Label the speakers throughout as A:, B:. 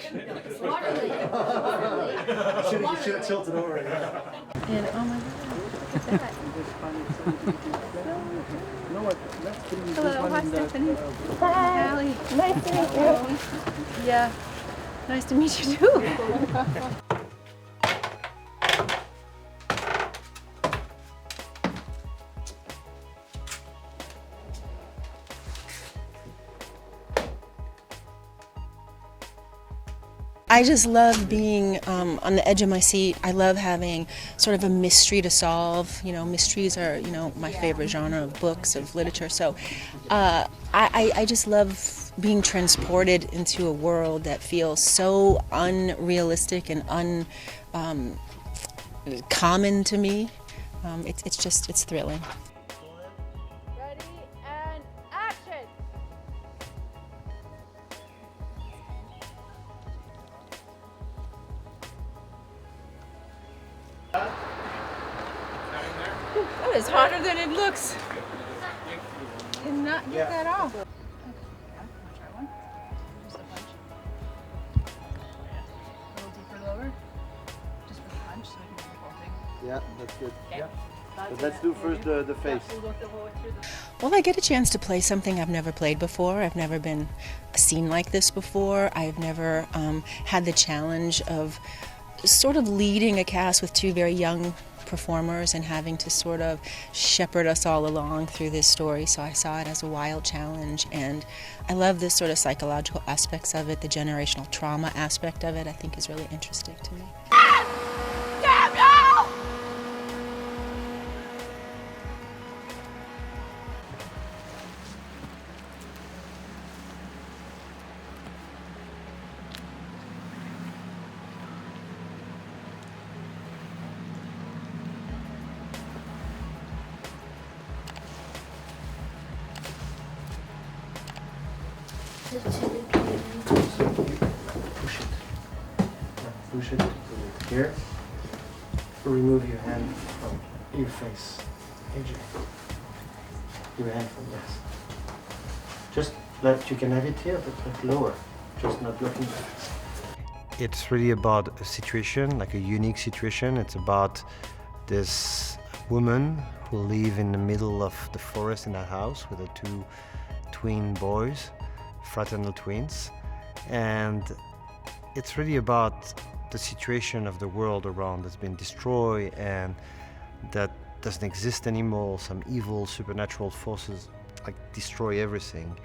A: direction.
B: Waterly.
A: You should have tilted over it.
B: And oh my God. Hello, hi Stephanie. Hi, Allie. Nice to meet you. Yeah, nice to meet you too.
C: I just love being on the edge of my seat. I love having sort of a mystery to solve. You know, mysteries are, you know, my favorite genre of books, of literature. So I just love being transported into a world that feels so unrealistic and uncommon to me. It's thrilling.
B: Ready and action! That is harder than it looks. Did not get that off. Okay, yeah, wanna try one? Just a punch. A little deeper lower. Just for the punch so we can do the whole thing.
A: Yeah, that's good.
B: Okay.
A: Yeah. But let's do first the face.
C: Well, I get a chance to play something I've never played before. I've never been a scene like this before. I've never had the challenge of sort of leading a cast with two very young performers and having to sort of shepherd us all along through this story. So I saw it as a wild challenge, and I love this sort of psychological aspects of it. The generational trauma aspect of it I think is really interesting to me.
A: Push it here. Remove your hand from your face. AJ. Your hand from yes. Just you can have it here, but lower. Just not looking back.
D: It's really about a situation, like a unique situation. It's about this woman who lives in the middle of the forest in a house with her two twin boys, fraternal twins. And it's really about the situation of the world around that's been destroyed and that doesn't exist anymore. Some evil supernatural forces like destroy everything.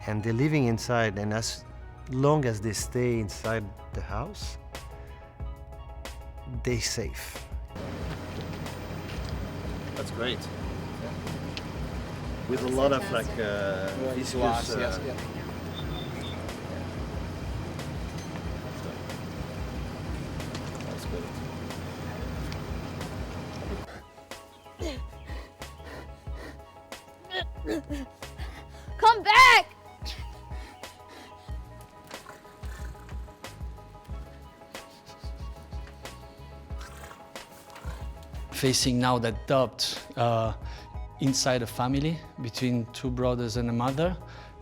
D: And they're living inside, and as long as they stay inside the house, they're safe.
A: That's great. With a lot of like viscous.
E: Yes.
A: That's good.
B: Come back!
E: Facing now that doubt inside a family between two brothers and a mother,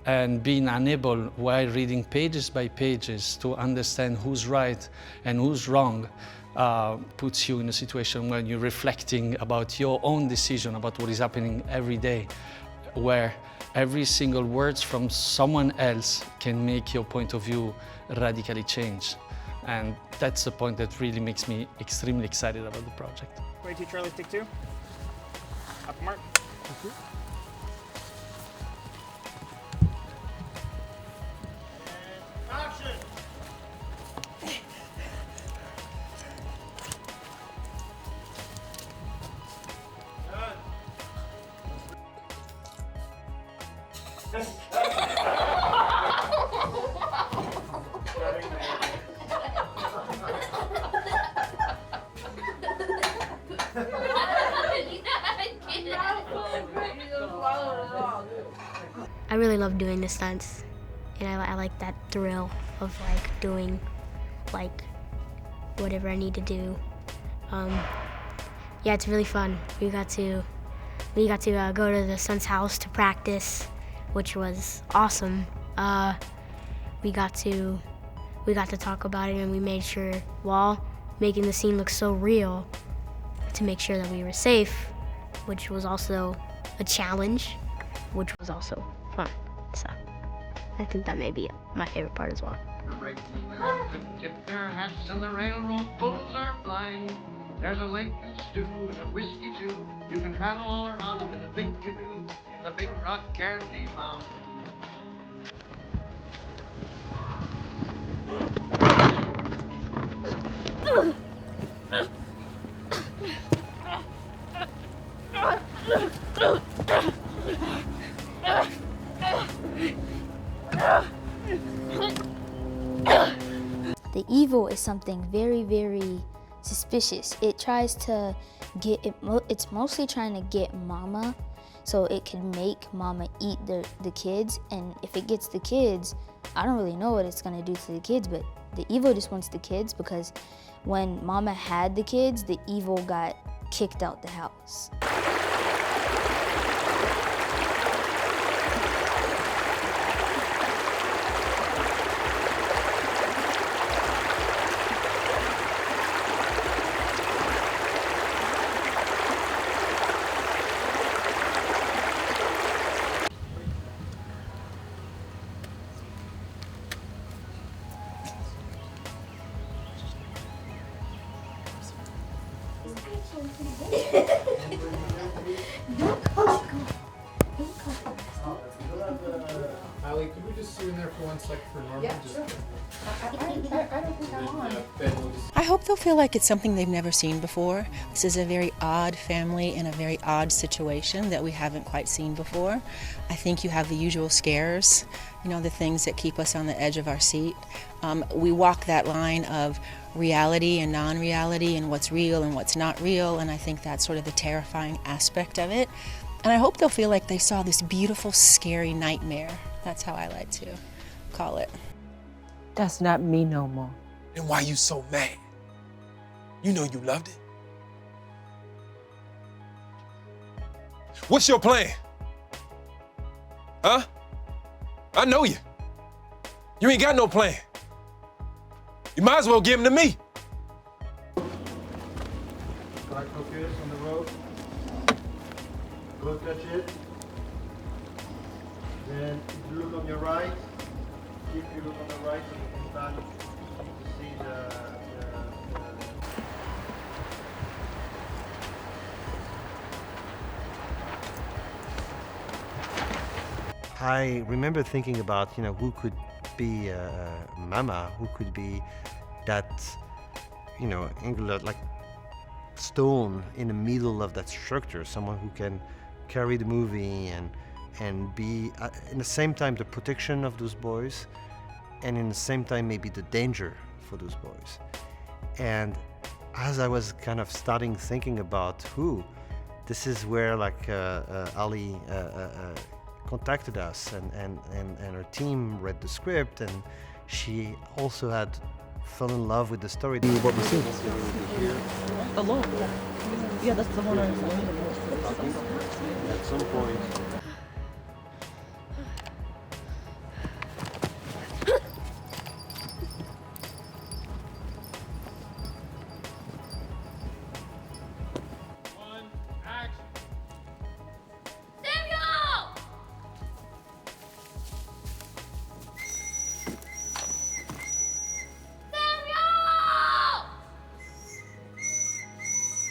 E: and being unable, while reading pages by pages, to understand who's right and who's wrong, puts you in a situation where you're reflecting about your own decision, about what is happening every day, where every single word from someone else can make your point of view radically change. And that's the point that really makes me extremely excited about the project.
F: 22 Charlie, take 2. Up mark.
A: Action!
G: I really love doing the stunts, and I like that thrill of like doing like whatever I need to do. Yeah, it's really fun. We got to go to the stunt's house to practice, which was awesome. We got to we got to talk about it, and we made sure, while making the scene look so real, to make sure that we were safe, which was also a challenge, which was also fun. So I think that may be my favorite part as well.
H: Tip their hats and the railroad bulls are flying. There's a lake and stew and a whiskey too. You can paddle all around them in a big canoe in the big rock candy mountain.
I: The evil is something very, very suspicious. It tries to get, it's mostly trying to get mama so it can make mama eat the kids. And if it gets the kids, I don't really know what it's gonna do to the kids, but the evil just wants the kids because when mama had the kids, the evil got kicked out the house.
J: Allie, could we just sit in there for 1 second for Norman?
C: Yeah,
J: Just-
C: sure. I don't think I'm on.
J: Ben will just-
C: I hope they'll feel like it's something they've never seen before. This is a very odd family in a very odd situation that we haven't quite seen before. I think you have the usual scares, you know, the things that keep us on the edge of our seat. We walk that line of reality and non-reality and what's real and what's not real, and I think that's sort of the terrifying aspect of it. And I hope they'll feel like they saw this beautiful, scary nightmare. That's how I like to call it.
K: That's not me no more.
L: Then why you so mad? You know you loved it. What's your plan? Huh? I know you. You ain't got no plan. You might as well give him to me.
A: Try focus on the rope. Go touch it. Then if you look on your right, if you look on the right, so you can start to see the
D: I remember thinking about, who could be Mama, who could be that, angular, like stone in the middle of that structure, someone who can carry the movie and be, in the same time, the protection of those boys, and in the same time, maybe the danger for those boys. And as I was kind of starting thinking about this is where Ali contacted us, and her team read the script, and she also fell in love with the story. What we see
K: Alone. Yeah, that's the one I was
D: at some point.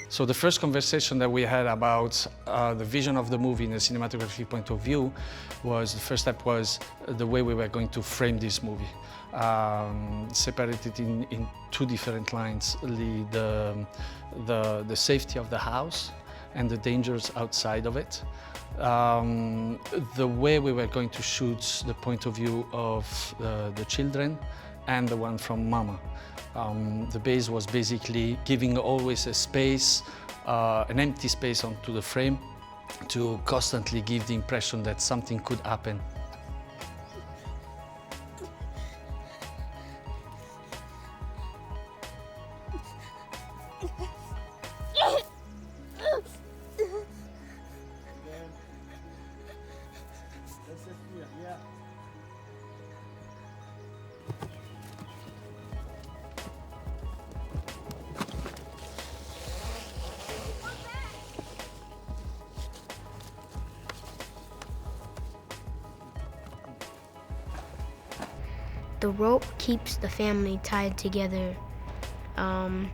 E: So the first conversation that we had about the vision of the movie in a cinematography point of view the first step was the way we were going to frame this movie. Separated in two different lines, the safety of the house and the dangers outside of it. The way we were going to shoot the point of view of the children and the one from Mama. The base was basically giving always a space, an empty space onto the frame to constantly give the impression that something could happen.
G: the rope keeps the family tied together and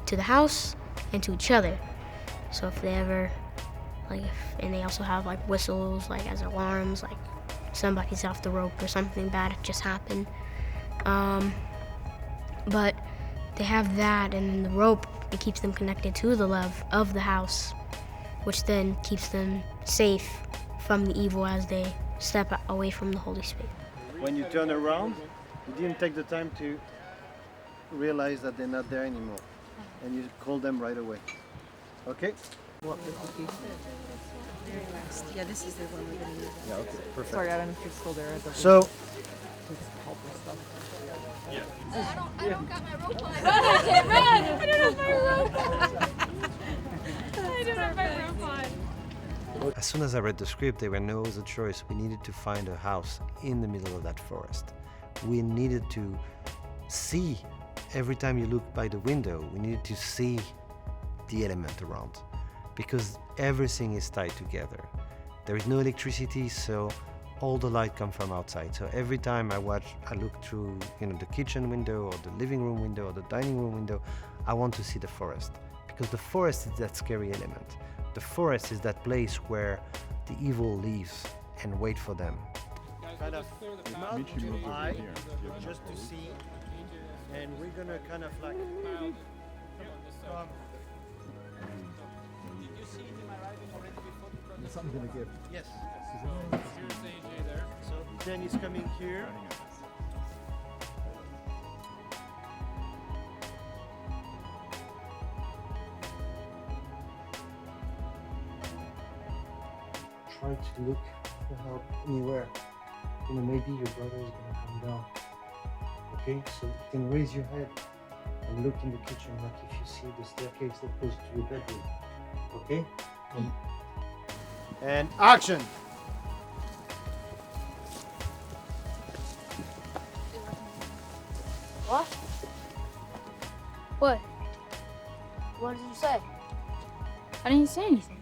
G: to the house and to each other. So if they ever, and they also have like whistles, like as alarms, like somebody's off the rope or something bad just happened. But they have that, and then the rope, it keeps them connected to the love of the house, which then keeps them safe from the evil as they step away from the Holy Spirit.
M: When you turn around, you didn't take the time to realize that they're not there anymore, and you call them right away. Okay?
K: Yeah, this is the one we're going to use.
M: Yeah, okay, perfect.
K: Sorry, I don't know if you're still there.
M: So,
B: I don't got my rope on. Run, I can't run! I don't have my rope on. I don't have my rope on.
D: As soon as I read the script, there were no other choice. We needed to find a house in the middle of that forest. We needed to see, every time you look by the window, we needed to see the element around, because everything is tied together. There is no electricity, so all the light comes from outside. So every time I look through, the kitchen window or the living room window or the dining room window, I want to see the forest, because the forest is that scary element. The forest is that place where the evil lives and wait for them.
M: kind of mouth to eye, just to see, and we're gonna kind of like come.
J: Something's gonna give.
M: Yes. So Jen is coming here.
A: Try to look for help anywhere. Maybe your brother is gonna come down. Okay, so you can raise your head and look in the kitchen, like if you see the staircase that goes to your bedroom. Okay?
M: And action!
I: What? What? What did you say? I didn't say anything.